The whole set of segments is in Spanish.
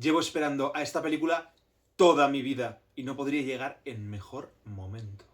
Llevo esperando a esta película toda mi vida y no podría llegar en mejor momento.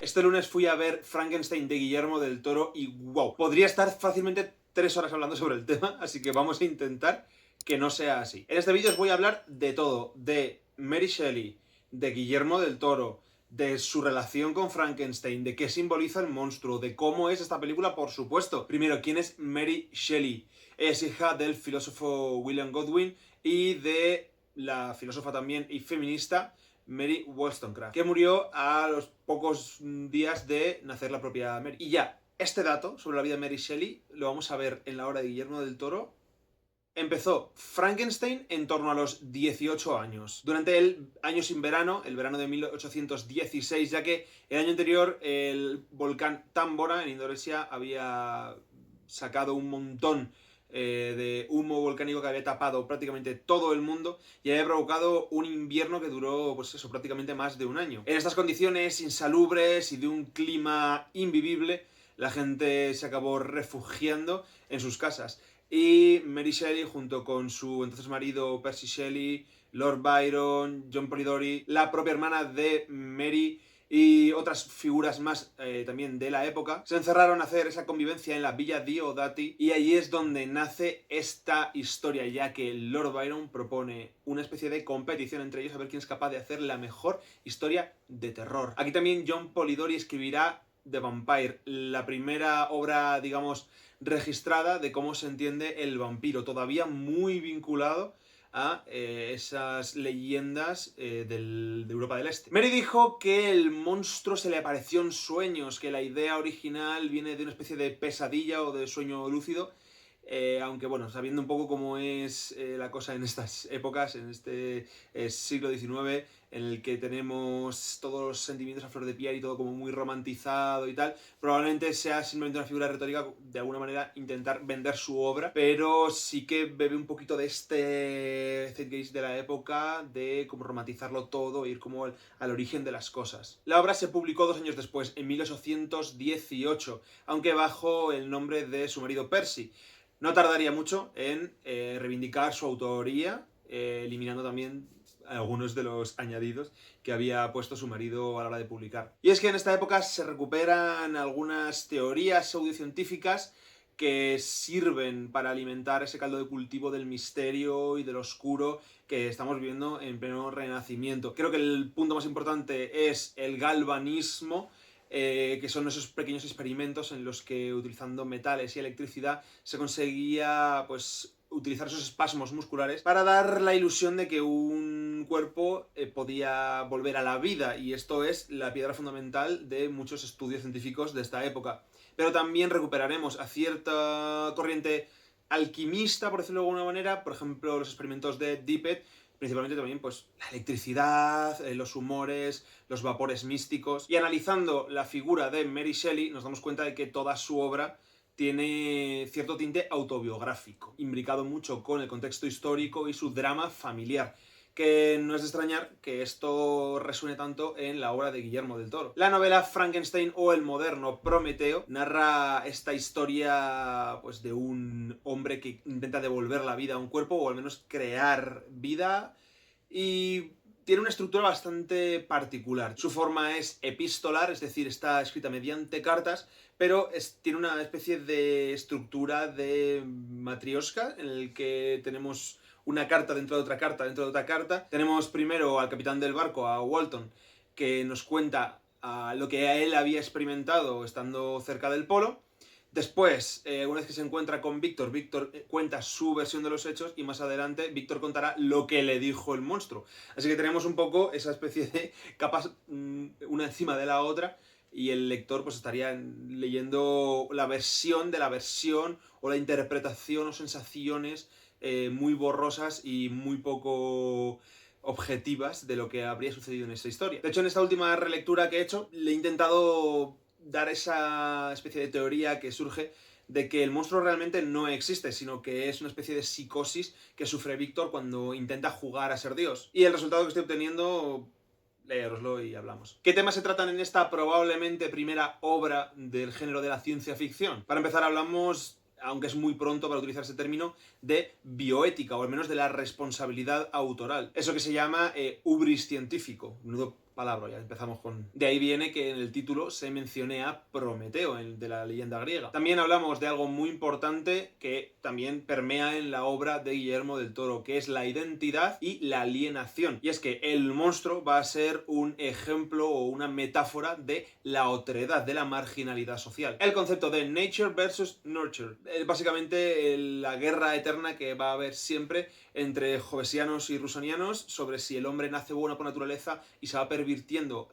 Este lunes fui a ver Frankenstein de Guillermo del Toro y wow, podría estar fácilmente 3 horas hablando sobre el tema, así que vamos a intentar que no sea así. En este vídeo os voy a hablar de todo, de Mary Shelley, de Guillermo del Toro, de su relación con Frankenstein, de qué simboliza el monstruo, de cómo es esta película, por supuesto. Primero, ¿quién es Mary Shelley? Es hija del filósofo William Godwin y de la filósofa también y feminista Mary Wollstonecraft, que murió a los pocos días de nacer la propia Mary. Y ya, este dato sobre la vida de Mary Shelley lo vamos a ver en la obra de Guillermo del Toro. Empezó Frankenstein en torno a los 18 años, durante el año sin verano, el verano de 1816, ya que el año anterior el volcán Tambora en Indonesia había sacado un montón de humo volcánico que había tapado prácticamente todo el mundo y había provocado un invierno que duró, pues eso, prácticamente más de un año. En estas condiciones insalubres y de un clima invivible, la gente se acabó refugiando en sus casas. Y Mary Shelley, junto con su entonces marido Percy Shelley, Lord Byron, John Polidori, la propia hermana de Mary y otras figuras más también de la época, se encerraron a hacer esa convivencia en la Villa Diodati y allí es donde nace esta historia, ya que Lord Byron propone una especie de competición entre ellos a ver quién es capaz de hacer la mejor historia de terror. Aquí también John Polidori escribirá The Vampire, la primera obra, digamos, registrada de cómo se entiende el vampiro, todavía muy vinculado a esas leyendas de Europa del Este. Mary dijo que el monstruo se le apareció en sueños, que la idea original viene de una especie de pesadilla o de sueño lúcido, aunque bueno, sabiendo un poco cómo es la cosa en estas épocas, en este siglo XIX, en el que tenemos todos los sentimientos a flor de piel y todo como muy romantizado y tal, probablemente sea simplemente una figura retórica, de alguna manera intentar vender su obra, pero sí que bebe un poquito de este zeitgeist de la época, de como romantizarlo todo e ir como al origen de las cosas. La obra se publicó 2 años después, en 1818, aunque bajo el nombre de su marido Percy. No tardaría mucho en reivindicar su autoría, eliminando también algunos de los añadidos que había puesto su marido a la hora de publicar. Y es que en esta época se recuperan algunas teorías pseudocientíficas que sirven para alimentar ese caldo de cultivo del misterio y del oscuro que estamos viviendo en pleno Renacimiento. Creo que el punto más importante es el galvanismo, que son esos pequeños experimentos en los que utilizando metales y electricidad se conseguía pues utilizar esos espasmos musculares para dar la ilusión de que un cuerpo podía volver a la vida, y esto es la piedra fundamental de muchos estudios científicos de esta época. Pero también recuperaremos a cierta corriente alquimista, por decirlo de alguna manera, por ejemplo los experimentos de Dippet, principalmente también pues la electricidad, los humores, los vapores místicos. Y analizando la figura de Mary Shelley nos damos cuenta de que toda su obra tiene cierto tinte autobiográfico, imbricado mucho con el contexto histórico y su drama familiar, que no es de extrañar que esto resuene tanto en la obra de Guillermo del Toro. La novela Frankenstein o el moderno Prometeo narra esta historia pues de un hombre que intenta devolver la vida a un cuerpo, o al menos crear vida, y tiene una estructura bastante particular. Su forma es epistolar, es decir, está escrita mediante cartas, pero tiene una especie de estructura de matrioshka, en el que tenemos una carta dentro de otra carta dentro de otra carta. Tenemos primero al capitán del barco, a Walton, que nos cuenta lo que él había experimentado estando cerca del polo. Después, una vez que se encuentra con Víctor, Víctor cuenta su versión de los hechos, y más adelante Víctor contará lo que le dijo el monstruo. Así que tenemos un poco esa especie de capas una encima de la otra, y el lector pues estaría leyendo la versión de la versión, o la interpretación o sensaciones muy borrosas y muy poco objetivas de lo que habría sucedido en esta historia. De hecho, en esta última relectura que he hecho, le he intentado dar esa especie de teoría que surge de que el monstruo realmente no existe, sino que es una especie de psicosis que sufre Víctor cuando intenta jugar a ser Dios. Y el resultado que estoy obteniendo leeroslo y hablamos. ¿Qué temas se tratan en esta probablemente primera obra del género de la ciencia ficción? Para empezar hablamos, aunque es muy pronto para utilizar ese término, de bioética, o al menos de la responsabilidad autoral. Eso que se llama hubris científico. Menudo palabra, ya empezamos con... De ahí viene que en el título se mencione a Prometeo, el de la leyenda griega. También hablamos de algo muy importante que también permea en la obra de Guillermo del Toro, que es la identidad y la alienación. Y es que el monstruo va a ser un ejemplo o una metáfora de la otredad, de la marginalidad social. El concepto de nature versus nurture. Básicamente la guerra eterna que va a haber siempre entre jovesianos y rusonianos sobre si el hombre nace bueno por naturaleza y se va pervirtiendo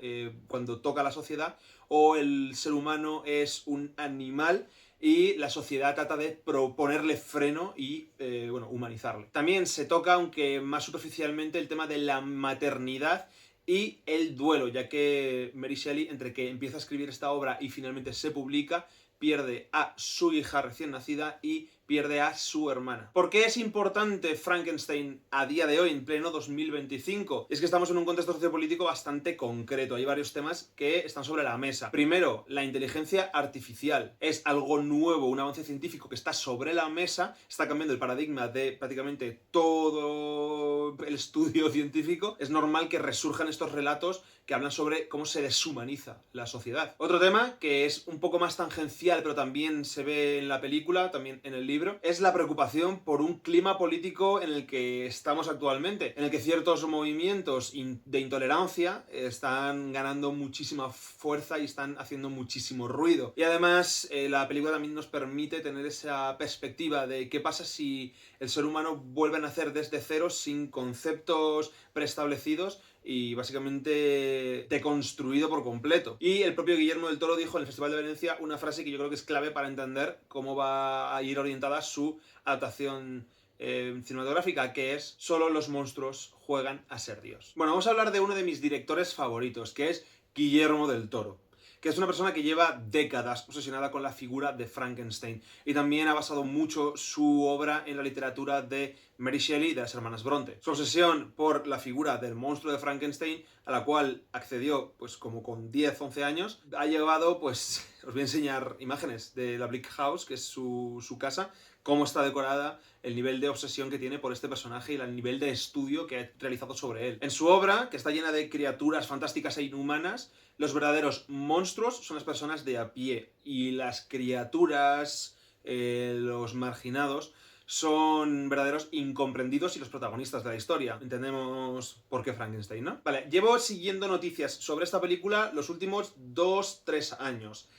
cuando toca la sociedad, o el ser humano es un animal y la sociedad trata de proponerle freno y, bueno, humanizarle. También se toca, aunque más superficialmente, el tema de la maternidad y el duelo, ya que Mary Shelley, entre que empieza a escribir esta obra y finalmente se publica, pierde a su hija recién nacida y pierde a su hermana. ¿Por qué es importante Frankenstein a día de hoy, en pleno 2025? Es que estamos en un contexto sociopolítico bastante concreto. Hay varios temas que están sobre la mesa. Primero, la inteligencia artificial. Es algo nuevo, un avance científico que está sobre la mesa, está cambiando el paradigma de prácticamente todo el estudio científico. Es normal que resurjan estos relatos que hablan sobre cómo se deshumaniza la sociedad. Otro tema que es un poco más tangencial, pero también se ve en la película, también en el libro, es la preocupación por un clima político en el que estamos actualmente, en el que ciertos movimientos de intolerancia están ganando muchísima fuerza y están haciendo muchísimo ruido. Y además la película también nos permite tener esa perspectiva de qué pasa si el ser humano vuelve a nacer desde cero sin conceptos preestablecidos y básicamente deconstruido por completo. Y el propio Guillermo del Toro dijo en el Festival de Venecia una frase que yo creo que es clave para entender cómo va a ir orientada su adaptación cinematográfica, que es: solo los monstruos juegan a ser Dios. Bueno, vamos a hablar de uno de mis directores favoritos, que es Guillermo del Toro, que es una persona que lleva décadas obsesionada con la figura de Frankenstein, y también ha basado mucho su obra en la literatura de Mary Shelley y de las hermanas Bronte. Su obsesión por la figura del monstruo de Frankenstein, a la cual accedió pues como con 10-11 años, ha llevado, pues, os voy a enseñar imágenes de la Bleak House, que es su casa, cómo está decorada, el nivel de obsesión que tiene por este personaje y el nivel de estudio que ha realizado sobre él. En su obra, que está llena de criaturas fantásticas e inhumanas, los verdaderos monstruos son las personas de a pie, y las criaturas, los marginados, son verdaderos incomprendidos y los protagonistas de la historia. Entendemos por qué Frankenstein, ¿no? Vale, llevo siguiendo noticias sobre esta película los últimos 2-3 años.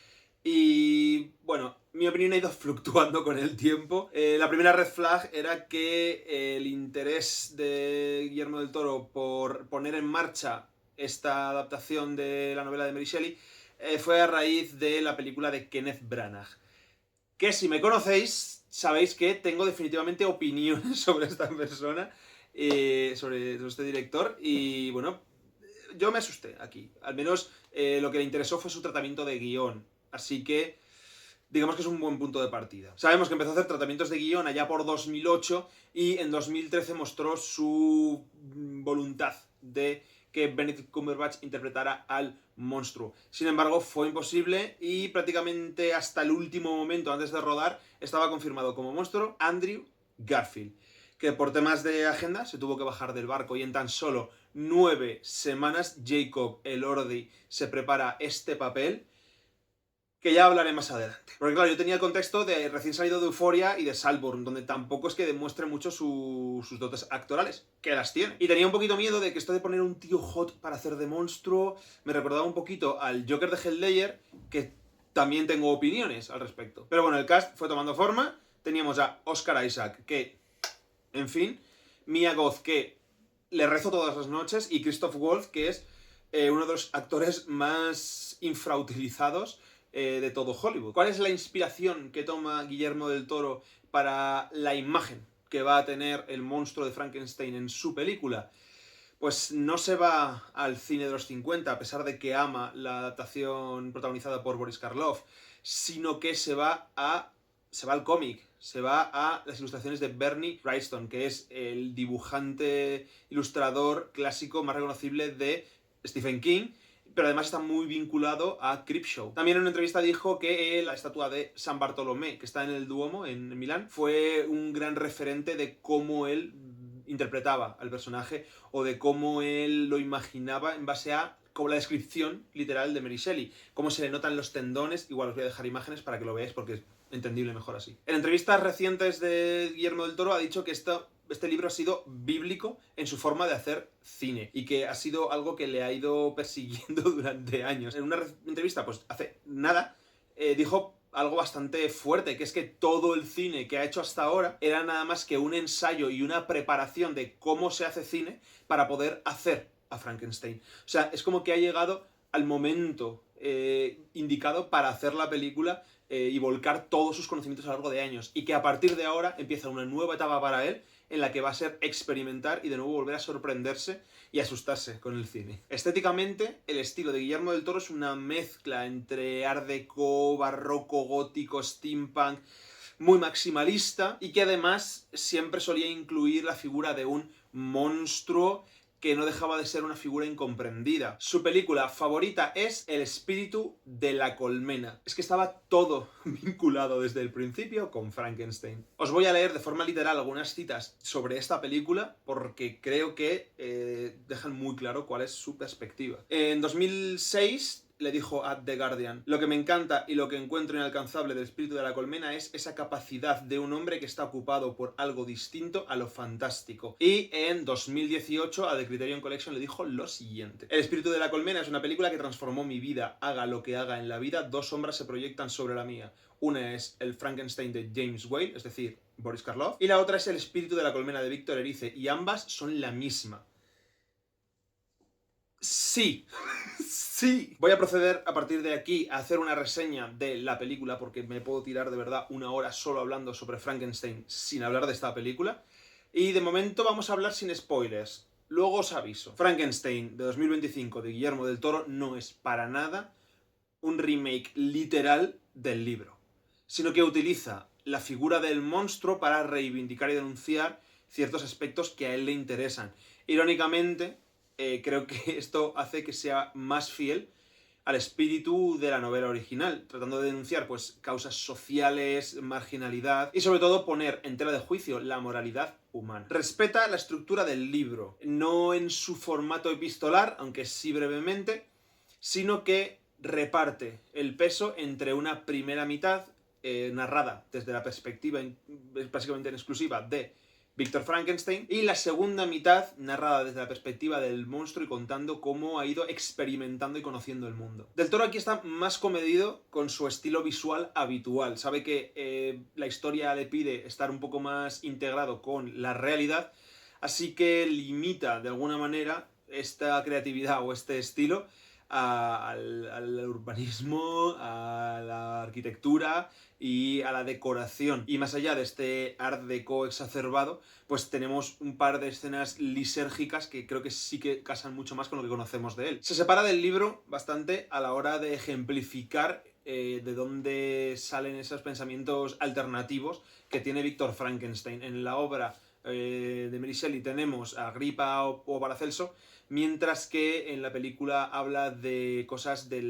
Y bueno, mi opinión ha ido fluctuando con el tiempo. La primera red flag era que el interés de Guillermo del Toro por poner en marcha esta adaptación de la novela de Mary Shelley fue a raíz de la película de Kenneth Branagh. Que si me conocéis, sabéis que tengo definitivamente opiniones sobre esta persona, sobre este director, y bueno, yo me asusté aquí. Al menos lo que le interesó fue su tratamiento de guión. Así que digamos que es un buen punto de partida. Sabemos que empezó a hacer tratamientos de guión allá por 2008 y en 2013 mostró su voluntad de que Benedict Cumberbatch interpretara al monstruo. Sin embargo, fue imposible y prácticamente hasta el último momento antes de rodar estaba confirmado como monstruo Andrew Garfield, que por temas de agenda se tuvo que bajar del barco, y en tan solo 9 semanas Jacob Elordi se prepara este papel, que ya hablaré más adelante. Porque claro, yo tenía el contexto de recién salido de Euphoria y de Saltburn, donde tampoco es que demuestre mucho sus dotes actorales, que las tiene. Y tenía un poquito miedo de que esto de poner un tío hot para hacer de monstruo me recordaba un poquito al Joker de Heath Ledger, que también tengo opiniones al respecto. Pero bueno, el cast fue tomando forma. Teníamos a Oscar Isaac, que, en fin, Mia Goth, que le rezo todas las noches, y Christoph Waltz, que es uno de los actores más infrautilizados de todo Hollywood. ¿Cuál es la inspiración que toma Guillermo del Toro para la imagen que va a tener el monstruo de Frankenstein en su película? Pues no se va al cine de los 50, a pesar de que ama la adaptación protagonizada por Boris Karloff, sino que se va al cómic, se va a las ilustraciones de Bernie Wrightson, que es el dibujante ilustrador clásico más reconocible de Stephen King, pero además está muy vinculado a Creepshow. También en una entrevista dijo que la estatua de San Bartolomé, que está en el Duomo, en Milán, fue un gran referente de cómo él interpretaba al personaje o de cómo él lo imaginaba en base a como la descripción literal de Mary Shelley, cómo se le notan los tendones. Igual os voy a dejar imágenes para que lo veáis porque es entendible mejor así. En entrevistas recientes de Guillermo del Toro ha dicho que este libro ha sido bíblico en su forma de hacer cine y que ha sido algo que le ha ido persiguiendo durante años. En una entrevista, pues hace nada, dijo algo bastante fuerte, que es que todo el cine que ha hecho hasta ahora era nada más que un ensayo y una preparación de cómo se hace cine para poder hacer a Frankenstein. O sea, es como que ha llegado al momento indicado para hacer la película y volcar todos sus conocimientos a lo largo de años. Y que a partir de ahora empieza una nueva etapa para él en la que va a ser experimentar y de nuevo volver a sorprenderse y asustarse con el cine. Estéticamente, el estilo de Guillermo del Toro es una mezcla entre art déco, barroco, gótico, steampunk, muy maximalista y que además siempre solía incluir la figura de un monstruo que no dejaba de ser una figura incomprendida. Su película favorita es El espíritu de la colmena. Es que estaba todo vinculado desde el principio con Frankenstein. Os voy a leer de forma literal algunas citas sobre esta película porque creo que dejan muy claro cuál es su perspectiva. En 2006 le dijo a The Guardian: lo que me encanta y lo que encuentro inalcanzable del espíritu de la colmena es esa capacidad de un hombre que está ocupado por algo distinto a lo fantástico. Y en 2018 a The Criterion Collection le dijo lo siguiente: el espíritu de la colmena es una película que transformó mi vida. Haga lo que haga en la vida, dos sombras se proyectan sobre la mía. Una es el Frankenstein de James Whale, es decir, Boris Karloff, y la otra es el espíritu de la colmena de Víctor Erice, y ambas son la misma. Sí. Sí. Voy a proceder a partir de aquí a hacer una reseña de la película porque me puedo tirar de verdad una hora solo hablando sobre Frankenstein sin hablar de esta película. Y de momento vamos a hablar sin spoilers. Luego os aviso. Frankenstein de 2025 de Guillermo del Toro no es para nada un remake literal del libro, sino que utiliza la figura del monstruo para reivindicar y denunciar ciertos aspectos que a él le interesan. Irónicamente, creo que esto hace que sea más fiel al espíritu de la novela original, tratando de denunciar pues causas sociales, marginalidad y sobre todo poner en tela de juicio la moralidad humana. Respeta la estructura del libro, no en su formato epistolar, aunque sí brevemente, sino que reparte el peso entre una primera mitad narrada desde la perspectiva básicamente en exclusiva de Víctor Frankenstein y la segunda mitad narrada desde la perspectiva del monstruo y contando cómo ha ido experimentando y conociendo el mundo. Del Toro aquí está más comedido con su estilo visual habitual. Sabe que la historia le pide estar un poco más integrado con la realidad, así que limita de alguna manera esta creatividad o este estilo al urbanismo, a la arquitectura y a la decoración. Y más allá de este art déco exacerbado, pues tenemos un par de escenas lisérgicas que creo que sí que casan mucho más con lo que conocemos de él. Se separa del libro bastante a la hora de ejemplificar de dónde salen esos pensamientos alternativos que tiene Víctor Frankenstein. En la obra de Mary Shelley tenemos a Agripa o Paracelso, mientras que en la película habla de cosas de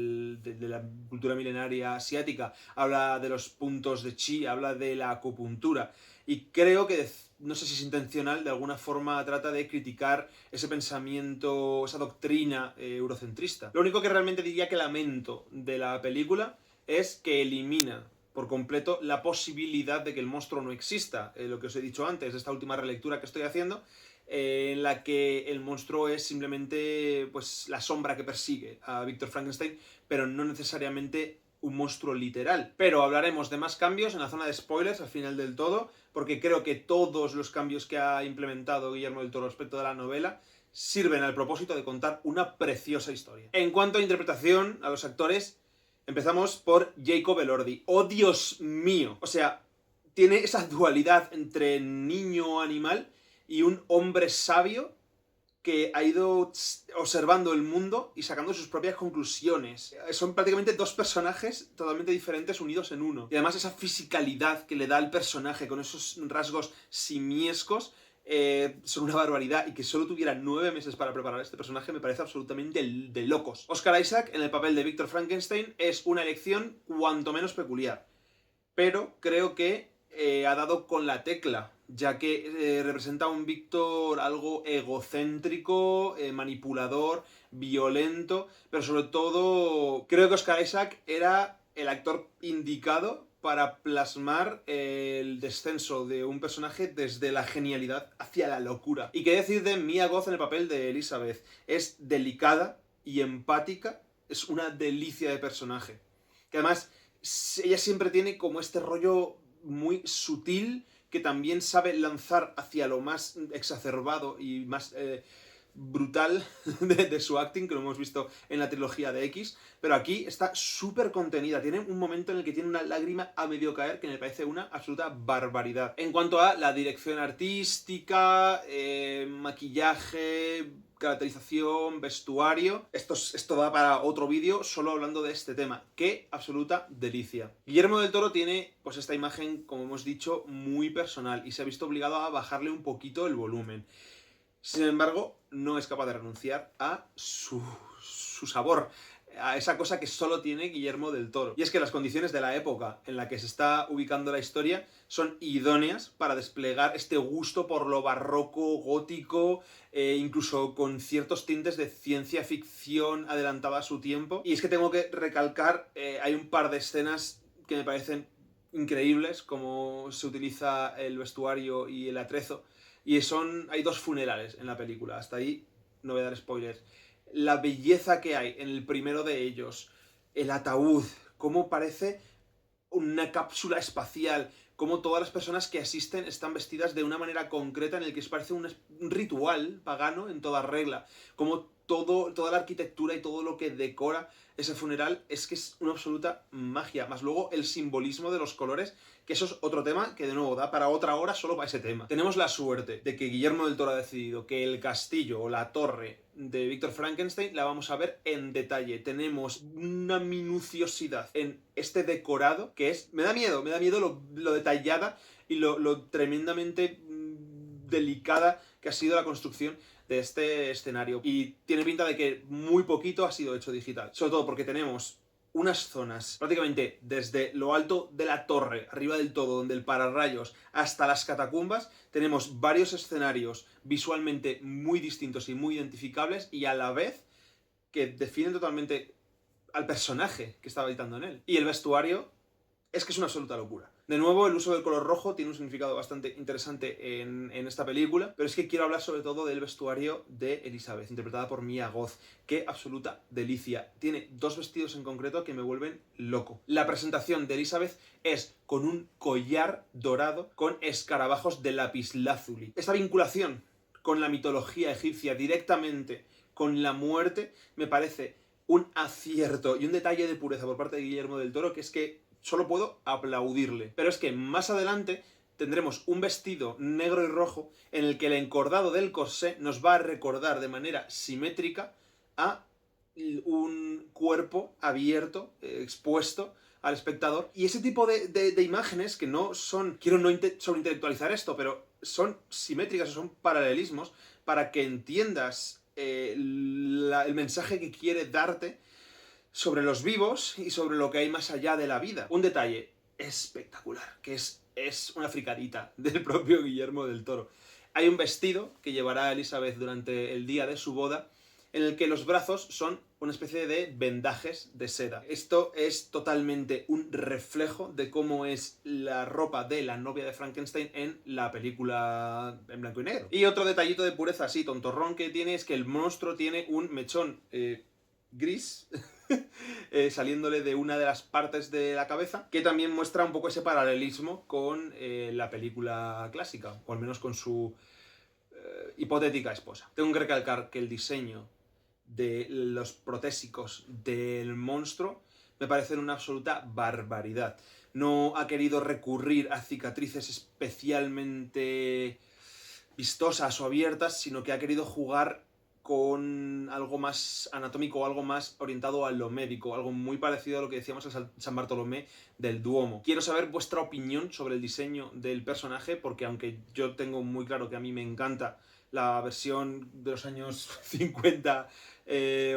la cultura milenaria asiática, habla de los puntos de chi, habla de la acupuntura, y creo que, no sé si es intencional, de alguna forma trata de criticar ese pensamiento, esa doctrina eurocentrista. Lo único que realmente diría que lamento de la película es que elimina por completo la posibilidad de que el monstruo no exista, lo que os he dicho antes, de esta última relectura que estoy haciendo, en la que el monstruo es simplemente pues la sombra que persigue a Víctor Frankenstein, pero no necesariamente un monstruo literal. Pero hablaremos de más cambios en la zona de spoilers al final del todo, porque creo que todos los cambios que ha implementado Guillermo del Toro respecto de la novela sirven al propósito de contar una preciosa historia. En cuanto a interpretación, a los actores, empezamos por Jacob Elordi. ¡Oh, Dios mío! O sea, tiene esa dualidad entre niño-animal y un hombre sabio que ha ido observando el mundo y sacando sus propias conclusiones. Son prácticamente dos personajes totalmente diferentes unidos en uno. Y además esa fisicalidad que le da al personaje con esos rasgos simiescos son una barbaridad, y que solo tuviera 9 meses para preparar este personaje me parece absolutamente de locos. Oscar Isaac en el papel de Víctor Frankenstein es una elección cuanto menos peculiar, pero creo que ha dado con la tecla, ya que representa a un Víctor algo egocéntrico, manipulador, violento, pero sobre todo creo que Oscar Isaac era el actor indicado para plasmar el descenso de un personaje desde la genialidad hacia la locura. Y qué decir de Mia Goth en el papel de Elizabeth. Es delicada y empática, es una delicia de personaje. Que además ella siempre tiene como este rollo muy sutil que también sabe lanzar hacia lo más exacerbado y más brutal de su acting, que lo hemos visto en la trilogía de X, pero aquí está súper contenida. Tiene un momento en el que tiene una lágrima a medio caer que me parece una absoluta barbaridad. En cuanto a la dirección artística, maquillaje, caracterización, vestuario, esto da para otro vídeo solo hablando de este tema. ¡Qué absoluta delicia! Guillermo del Toro tiene pues esta imagen, como hemos dicho, muy personal y se ha visto obligado a bajarle un poquito el volumen. Sin embargo, no es capaz de renunciar a su sabor, a esa cosa que solo tiene Guillermo del Toro. Y es que las condiciones de la época en la que se está ubicando la historia son idóneas para desplegar este gusto por lo barroco, gótico, incluso con ciertos tintes de ciencia ficción adelantada a su tiempo. Y es que tengo que recalcar, hay un par de escenas que me parecen increíbles, como se utiliza el vestuario y el atrezo. Y hay 2 funerales en la película, hasta ahí no voy a dar spoilers. La belleza que hay en el primero de ellos, el ataúd, cómo parece una cápsula espacial, cómo todas las personas que asisten están vestidas de una manera concreta en el que parece un ritual pagano en toda regla, cómo toda la arquitectura y todo lo que decora ese funeral es que es una absoluta magia, más luego el simbolismo de los colores, que eso es otro tema que de nuevo da para otra hora solo para ese tema. Tenemos la suerte de que Guillermo del Toro ha decidido que el castillo o la torre de Víctor Frankenstein la vamos a ver en detalle. Tenemos una minuciosidad en este decorado que es... Me da miedo lo detallada y lo tremendamente delicada que ha sido la construcción de este escenario. Y tiene pinta de que muy poquito ha sido hecho digital. Sobre todo porque tenemos unas zonas prácticamente desde lo alto de la torre, arriba del todo, donde el pararrayos, hasta las catacumbas, tenemos varios escenarios visualmente muy distintos y muy identificables y a la vez que definen totalmente al personaje que está habitando en él. Y el vestuario es que es una absoluta locura. De nuevo, el uso del color rojo tiene un significado bastante interesante en esta película, pero es que quiero hablar sobre todo del vestuario de Elizabeth, interpretada por Mia Goth. ¡Qué absoluta delicia! Tiene 2 vestidos en concreto que me vuelven loco. La presentación de Elizabeth es con un collar dorado con escarabajos de lapislázuli. Esta vinculación con la mitología egipcia directamente con la muerte me parece un acierto y un detalle de pureza por parte de Guillermo del Toro que es que solo puedo aplaudirle. Pero es que más adelante tendremos un vestido negro y rojo en el que el encordado del corsé nos va a recordar de manera simétrica a un cuerpo abierto, expuesto al espectador. Y ese tipo de imágenes que no son... Quiero no sobreintelectualizar esto, pero son simétricas o son paralelismos para que entiendas el mensaje que quiere darte sobre los vivos y sobre lo que hay más allá de la vida. Un detalle espectacular, que es una fricadita del propio Guillermo del Toro. Hay un vestido que llevará a Elizabeth durante el día de su boda, en el que los brazos son una especie de vendajes de seda. Esto es totalmente un reflejo de cómo es la ropa de la novia de Frankenstein en la película en blanco y negro. Y otro detallito de pureza así tontorrón que tiene es que el monstruo tiene un mechón gris saliéndole de una de las partes de la cabeza, que también muestra un poco ese paralelismo con la película clásica, o al menos con su hipotética esposa. Tengo que recalcar que el diseño de los protésicos del monstruo me parecen una absoluta barbaridad. No ha querido recurrir a cicatrices especialmente vistosas o abiertas, sino que ha querido jugar con algo más anatómico o algo más orientado a lo médico, algo muy parecido a lo que decíamos en San Bartolomé del Duomo. Quiero saber vuestra opinión sobre el diseño del personaje, porque aunque yo tengo muy claro que a mí me encanta la versión de los años 50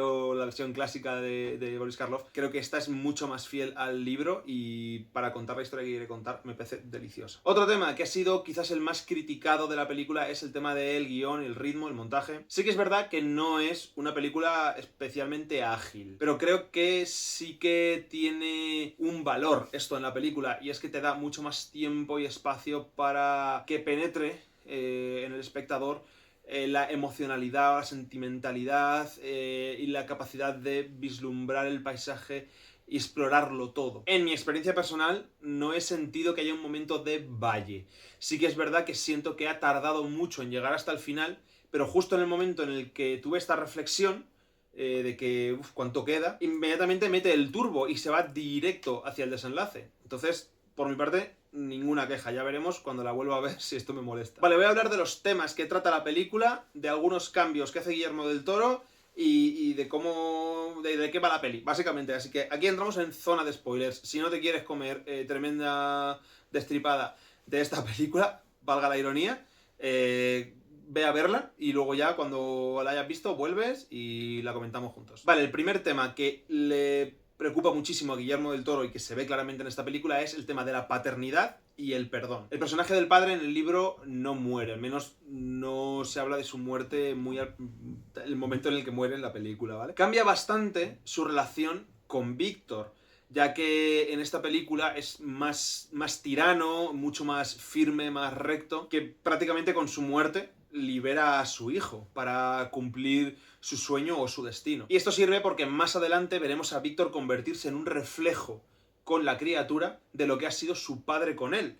o la versión clásica de Boris Karloff, creo que esta es mucho más fiel al libro y para contar la historia que quiere contar me parece deliciosa. Otro tema que ha sido quizás el más criticado de la película es el tema del guión, el ritmo, el montaje. Sí que es verdad que no es una película especialmente ágil, pero creo que sí que tiene un valor esto en la película, y es que te da mucho más tiempo y espacio para que penetre en el espectador la emocionalidad, la sentimentalidad y la capacidad de vislumbrar el paisaje y explorarlo todo. En mi experiencia personal no he sentido que haya un momento de valle. Sí que es verdad que siento que ha tardado mucho en llegar hasta el final, pero justo en el momento en el que tuve esta reflexión de que cuánto queda, inmediatamente mete el turbo y se va directo hacia el desenlace. Entonces, por mi parte, ninguna queja. Ya veremos cuando la vuelva a ver si esto me molesta. Vale, voy a hablar de los temas que trata la película, de algunos cambios que hace Guillermo del Toro y de cómo... de qué va la peli, básicamente. Así que aquí entramos en zona de spoilers. Si no te quieres comer tremenda destripada de esta película, valga la ironía, ve a verla y luego ya cuando la hayas visto vuelves y la comentamos juntos. Vale, el primer tema que le preocupa muchísimo a Guillermo del Toro y que se ve claramente en esta película es el tema de la paternidad y el perdón. El personaje del padre en el libro no muere, al menos no se habla de su muerte muy el momento en el que muere en la película, ¿vale? Cambia bastante su relación con Víctor, ya que en esta película es más tirano, mucho más firme, más recto, que prácticamente con su muerte libera a su hijo para cumplir su sueño o su destino. Y esto sirve porque más adelante veremos a Víctor convertirse en un reflejo con la criatura de lo que ha sido su padre con él.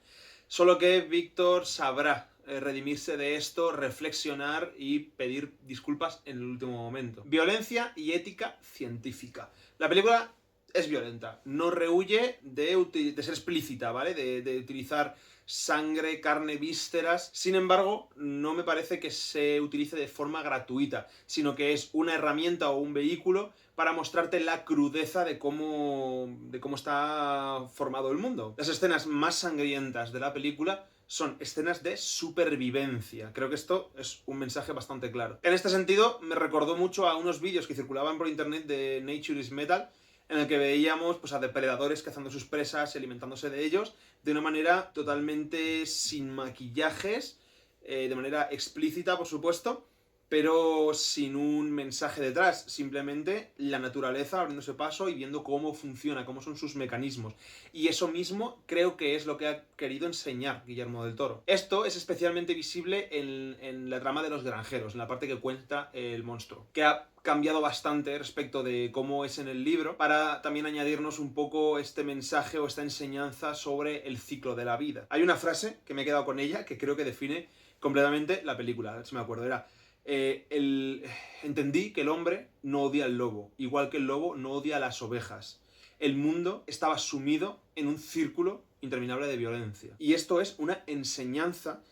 Solo que Víctor sabrá redimirse de esto, reflexionar y pedir disculpas en el último momento. Violencia y ética científica. La película es violenta, no rehúye de ser explícita, ¿vale? De utilizar sangre, carne, vísceras. Sin embargo, no me parece que se utilice de forma gratuita, sino que es una herramienta o un vehículo para mostrarte la crudeza de cómo está formado el mundo. Las escenas más sangrientas de la película son escenas de supervivencia. Creo que esto es un mensaje bastante claro. En este sentido, me recordó mucho a unos vídeos que circulaban por internet de Nature is Metal, en el que veíamos pues, a depredadores cazando sus presas y alimentándose de ellos de una manera totalmente sin maquillajes, de manera explícita, por supuesto, pero sin un mensaje detrás, simplemente la naturaleza abriéndose paso y viendo cómo funciona, cómo son sus mecanismos. Y eso mismo creo que es lo que ha querido enseñar Guillermo del Toro. Esto es especialmente visible en la trama de los granjeros, en la parte que cuenta el monstruo, que ha cambiado bastante respecto de cómo es en el libro, para también añadirnos un poco este mensaje o esta enseñanza sobre el ciclo de la vida. Hay una frase que me he quedado con ella que creo que define completamente la película, a ver si me acuerdo, era... entendí que el hombre no odia al lobo, igual que el lobo no odia a las ovejas. El mundo estaba sumido en un círculo interminable de violencia. Y esto es una enseñanza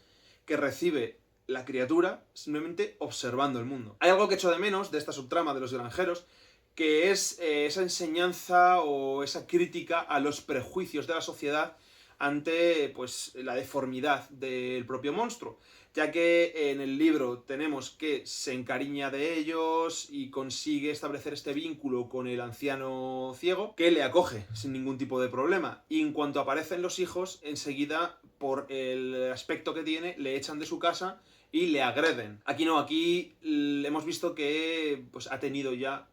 que recibe la criatura simplemente observando el mundo. Hay algo que echo de menos de esta subtrama de los granjeros, que es esa enseñanza o esa crítica a los prejuicios de la sociedad ante pues, la deformidad del propio monstruo, ya que en el libro tenemos que se encariña de ellos y consigue establecer este vínculo con el anciano ciego, que le acoge sin ningún tipo de problema, y en cuanto aparecen los hijos, enseguida, por el aspecto que tiene, le echan de su casa y le agreden. Aquí no, aquí hemos visto que pues, ha tenido ya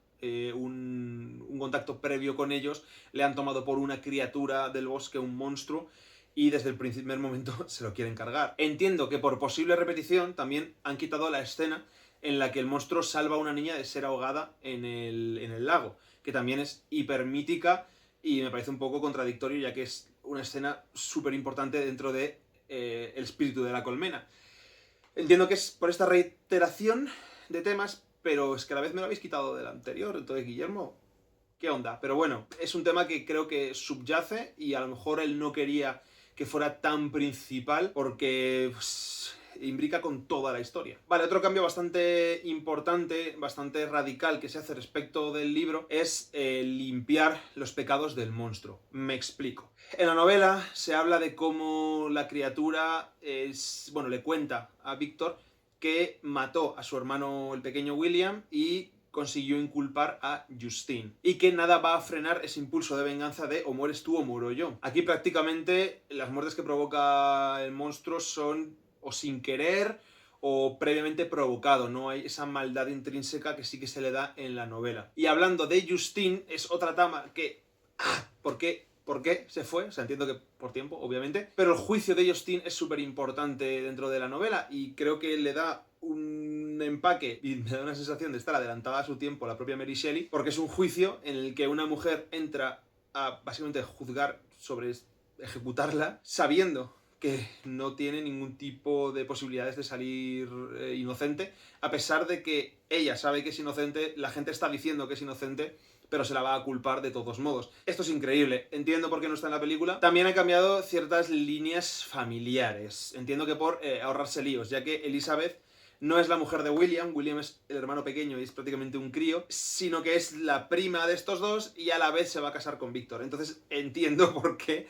un contacto previo con ellos, le han tomado por una criatura del bosque, un monstruo, y desde el primer momento se lo quieren cargar. Entiendo que por posible repetición también han quitado la escena en la que el monstruo salva a una niña de ser ahogada en el lago, que también es hipermítica y me parece un poco contradictorio, ya que es una escena súper importante dentro de el espíritu de la colmena. Entiendo que es por esta reiteración de temas, pero es que a la vez me lo habéis quitado del anterior, entonces Guillermo, ¿qué onda? Pero bueno, es un tema que creo que subyace y a lo mejor él no quería que fuera tan principal porque pues, imbrica con toda la historia. Vale, otro cambio bastante importante, bastante radical que se hace respecto del libro es limpiar los pecados del monstruo. Me explico. En la novela se habla de cómo la criatura le cuenta a Víctor que mató a su hermano el pequeño William y consiguió inculpar a Justine. Y que nada va a frenar ese impulso de venganza de o mueres tú o muero yo. Aquí prácticamente las muertes que provoca el monstruo son o sin querer o previamente provocado. No hay esa maldad intrínseca que sí que se le da en la novela. Y hablando de Justine, es otra trama que... ¿Por qué? ¿Por qué se fue? O sea, entiendo que por tiempo, obviamente. Pero el juicio de Justine es súper importante dentro de la novela y creo que le da un empaque y me da una sensación de estar adelantada a su tiempo la propia Mary Shelley, porque es un juicio en el que una mujer entra a básicamente juzgar sobre ejecutarla sabiendo que no tiene ningún tipo de posibilidades de salir inocente, a pesar de que ella sabe que es inocente, la gente está diciendo que es inocente, pero se la va a culpar de todos modos. Esto es increíble. Entiendo por qué no está en la película. También ha cambiado ciertas líneas familiares. Entiendo que por ahorrarse líos, ya que Elizabeth no es la mujer de William, William es el hermano pequeño y es prácticamente un crío, sino que es la prima de estos dos y a la vez se va a casar con Víctor. Entonces entiendo por qué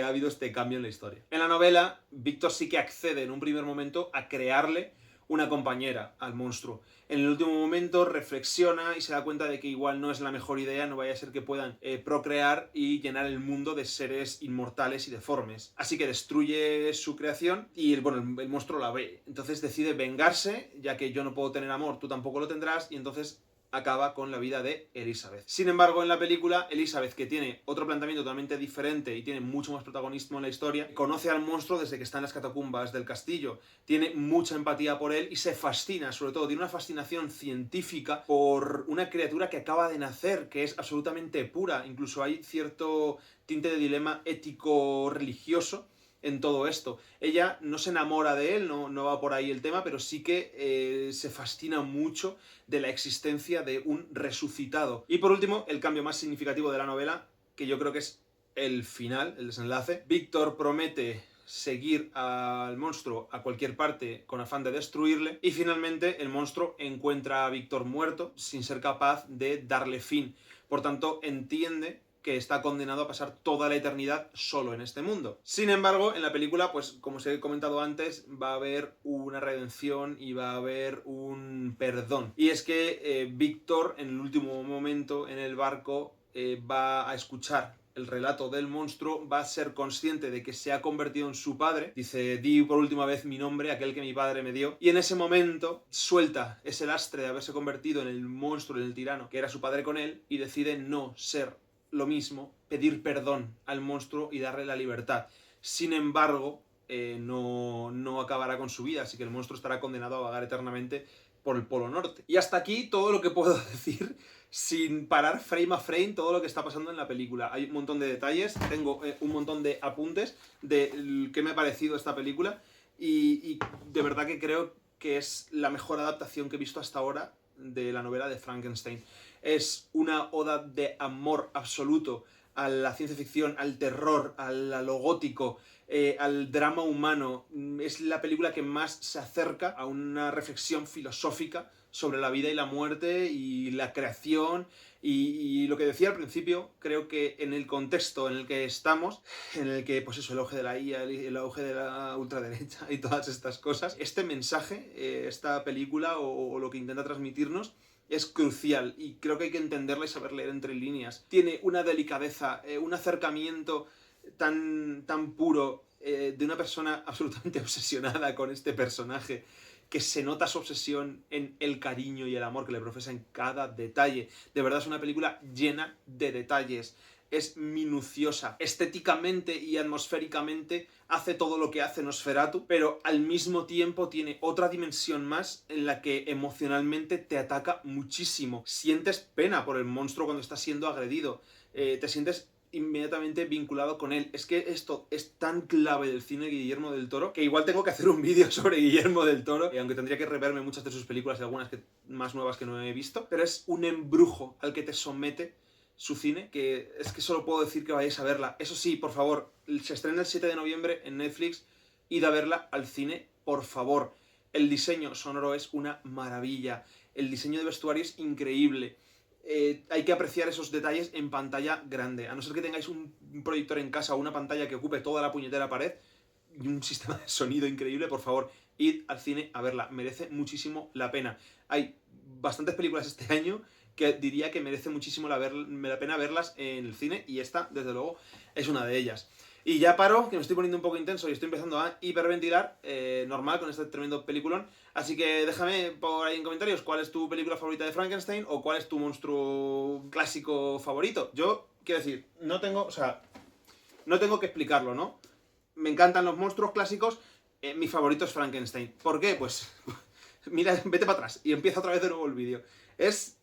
ha habido este cambio en la historia. En la novela, Víctor sí que accede en un primer momento a crearle una compañera al monstruo. En el último momento reflexiona y se da cuenta de que igual no es la mejor idea, no vaya a ser que puedan procrear y llenar el mundo de seres inmortales y deformes. Así que destruye su creación y el monstruo la ve. Entonces decide vengarse, ya que yo no puedo tener amor, tú tampoco lo tendrás, y entonces acaba con la vida de Elizabeth. Sin embargo, en la película, Elizabeth, que tiene otro planteamiento totalmente diferente y tiene mucho más protagonismo en la historia, conoce al monstruo desde que está en las catacumbas del castillo, tiene mucha empatía por él y se fascina, sobre todo, tiene una fascinación científica por una criatura que acaba de nacer, que es absolutamente pura. Incluso hay cierto tinte de dilema ético-religioso en todo esto. Ella no se enamora de él, no va por ahí el tema, pero sí que se fascina mucho de la existencia de un resucitado. Y por último, el cambio más significativo de la novela, que yo creo que es el final, el desenlace. Víctor promete seguir al monstruo a cualquier parte con afán de destruirle y finalmente el monstruo encuentra a Víctor muerto sin ser capaz de darle fin. Por tanto, entiende que está condenado a pasar toda la eternidad solo en este mundo. Sin embargo, en la película, pues como os he comentado antes, va a haber una redención y va a haber un perdón. Y es que Víctor, en el último momento en el barco, va a escuchar el relato del monstruo, va a ser consciente de que se ha convertido en su padre. Dice, di por última vez mi nombre, aquel que mi padre me dio. Y en ese momento suelta ese lastre de haberse convertido en el monstruo, en el tirano, que era su padre con él, y decide no ser lo mismo, pedir perdón al monstruo y darle la libertad. Sin embargo, no acabará con su vida, así que el monstruo estará condenado a vagar eternamente por el Polo Norte. Y hasta aquí todo lo que puedo decir sin parar frame a frame todo lo que está pasando en la película. Hay un montón de detalles, tengo un montón de apuntes de qué me ha parecido esta película y de verdad que creo que es la mejor adaptación que he visto hasta ahora de la novela de Frankenstein. Es una oda de amor absoluto a la ciencia ficción, al terror, a lo gótico, al drama humano. Es la película que más se acerca a una reflexión filosófica sobre la vida y la muerte y la creación y lo que decía al principio, creo que en el contexto en el que estamos, en el que pues eso, el auge de la IA, el auge de la ultraderecha y todas estas cosas, este mensaje, esta película o lo que intenta transmitirnos es crucial y creo que hay que entenderla y saber leer entre líneas. Tiene una delicadeza, un acercamiento tan puro de una persona absolutamente obsesionada con este personaje, que se nota su obsesión en el cariño y el amor que le profesa en cada detalle. De verdad es una película llena de detalles. Es minuciosa, estéticamente y atmosféricamente hace todo lo que hace Nosferatu, pero al mismo tiempo tiene otra dimensión más en la que emocionalmente te ataca muchísimo. Sientes pena por el monstruo cuando está siendo agredido, te sientes inmediatamente vinculado con él. Es que esto es tan clave del cine de Guillermo del Toro que igual tengo que hacer un vídeo sobre Guillermo del Toro, aunque tendría que reverme muchas de sus películas y algunas más nuevas que no he visto, pero es un embrujo al que te somete su cine, que es que solo puedo decir que vayáis a verla. Eso sí, por favor, se estrena el 7 de noviembre en Netflix, id a verla al cine por favor. El diseño sonoro es una maravilla. El diseño de vestuario es increíble. Hay que apreciar esos detalles en pantalla grande. A no ser que tengáis un proyector en casa o una pantalla que ocupe toda la puñetera pared y un sistema de sonido increíble, por favor, id al cine a verla. Merece muchísimo la pena. Hay bastantes películas este año que diría que merece muchísimo la pena verlas en el cine, y esta, desde luego, es una de ellas. Y ya paro, que me estoy poniendo un poco intenso y estoy empezando a hiperventilar, normal, con este tremendo peliculón. Así que déjame por ahí en comentarios cuál es tu película favorita de Frankenstein o cuál es tu monstruo clásico favorito. Yo, quiero decir, no tengo que explicarlo, ¿no? Me encantan los monstruos clásicos, mi favorito es Frankenstein. ¿Por qué? Pues, mira, vete para atrás y empieza otra vez de nuevo el vídeo. Es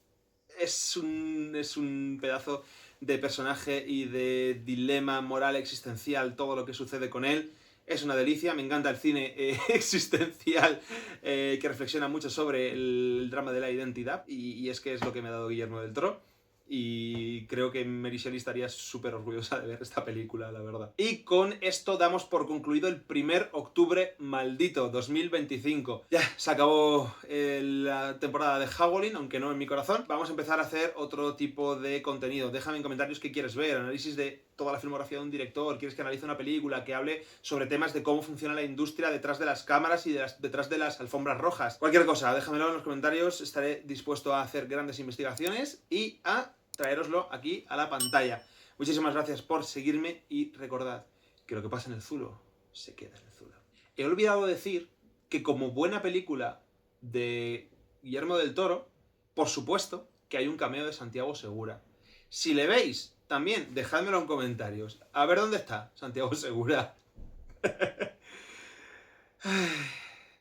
un pedazo de personaje y de dilema moral existencial, todo lo que sucede con él. Es una delicia, me encanta el cine existencial que reflexiona mucho sobre el drama de la identidad, y es que es lo que me ha dado Guillermo del Toro. Y creo que Mary Shelley estaría súper orgullosa de ver esta película, la verdad. Y con esto damos por concluido el primer octubre maldito 2025. Ya se acabó la temporada de Howling, aunque no en mi corazón. Vamos a empezar a hacer otro tipo de contenido. Déjame en comentarios qué quieres ver, análisis de toda la filmografía de un director, quieres que analice una película, que hable sobre temas de cómo funciona la industria detrás de las cámaras y detrás de las alfombras rojas. Cualquier cosa, déjamelo en los comentarios, estaré dispuesto a hacer grandes investigaciones y a traeroslo aquí a la pantalla. Muchísimas gracias por seguirme y recordad que lo que pasa en el Zulo se queda en el Zulo. He olvidado decir que como buena película de Guillermo del Toro, por supuesto que hay un cameo de Santiago Segura. Si le veis, también dejádmelo en comentarios. A ver dónde está Santiago Segura.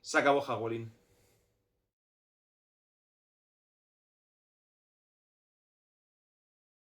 Se acabó Howling.